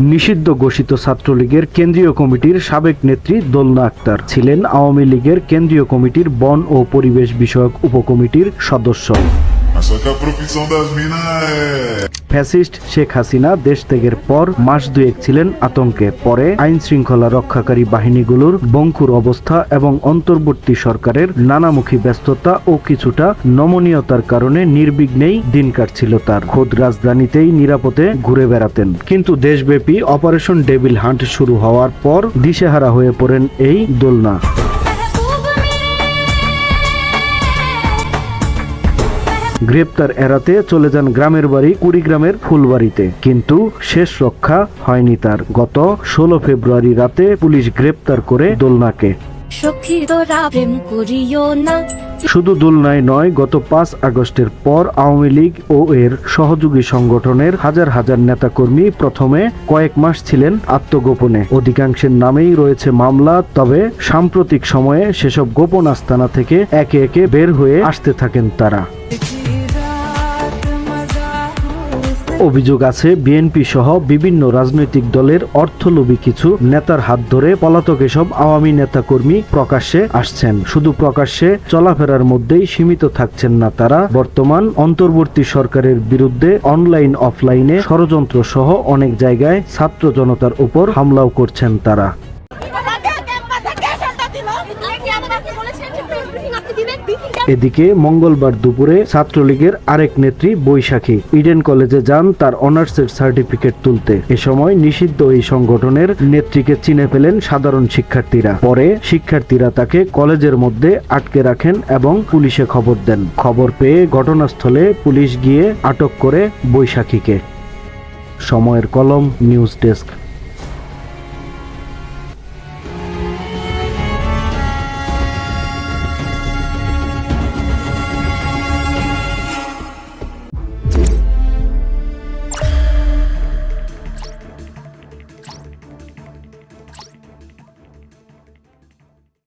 নিষিদ্ধ ঘোষিত ছাত্রলীগের কেন্দ্রীয় কমিটির সাবেক নেত্রী দোলনা আক্তার ছিলেন আওয়ামী লীগের কেন্দ্রীয় কমিটির বন ও পরিবেশ বিষয়ক উপকমিটির সদস্য। ফ্যাসিস্ট শেখ হাসিনা দেশ ত্যাগের পর মাস দুয়েক ছিলেন আতঙ্কে। পরে আইন শৃঙ্খলা রক্ষাকারী বাহিনীগুলোর বঙ্কুর অবস্থা এবং অন্তর্বর্তী সরকারের নানামুখী ব্যস্ততা ও কিছুটা নমনীয়তার কারণে নির্বিঘ্নেই দিন কাটছিল তার। খোদ রাজধানীতেই নিরাপদে ঘুরে বেড়াতেন। কিন্তু দেশব্যাপী অপারেশন ডেভিল হান্ট শুরু হওয়ার পর দিশেহারা হয়ে পড়েন এই দোলনা। গ্রেপ্তার এড়াতে চলে যান গ্রামের বাড়ি কুড়িগ্রামের ফুলবাড়িতে, কিন্তু শেষ রক্ষা হয়নি তার। গত 16 ফেব্রুয়ারি রাতে পুলিশ গ্রেপ্তার করে দোলনাকে। শুধু দোলনায় নয়, গত 5 আগস্টের পর আওয়ামী লীগ ও এর সহযোগী সংগঠনের হাজার হাজার নেতাকর্মী প্রথমে কয়েক মাস ছিলেন আত্মগোপনে। অধিকাংশের নামেই রয়েছে মামলা। তবে সাম্প্রতিক সময়ে সেসব গোপন আস্তানা থেকে একে একে বের হয়ে আসতে থাকেন তারা। অভিযোগ আছে বিএনপি সহ বিভিন্ন রাজনৈতিক দলের অর্থলোভী কিছু নেতার হাত ধরে পলাতক এসব আওয়ামী নেতাকর্মী প্রকাশ্যে আসছেন। শুধু প্রকাশ্যে চলাফেরার মধ্যেই সীমিত থাকছেন না তারা, বর্তমান অন্তর্বর্তী সরকারের বিরুদ্ধে অনলাইন অফলাইনে ষড়যন্ত্র সহ অনেক জায়গায় ছাত্র জনতার উপর হামলাও করছেন তারা। এদিকে মঙ্গলবার দুপুরে ছাত্রলীগের আরেক নেত্রী বৈশাখী ইডেন কলেজে যান তার অনার্সের সার্টিফিকেট তুলতে। এ সময় নিষিদ্ধ এই সংগঠনের নেত্রীকে চিনে ফেলেন সাধারণ শিক্ষার্থীরা। পরে শিক্ষার্থীরা তাকে কলেজের মধ্যে আটকে রাখেন এবং পুলিশে খবর দেন। খবর পেয়ে ঘটনাস্থলে পুলিশ গিয়ে আটক করে বৈশাখীকে। সময়ের কলম, নিউজ ডেস্ক।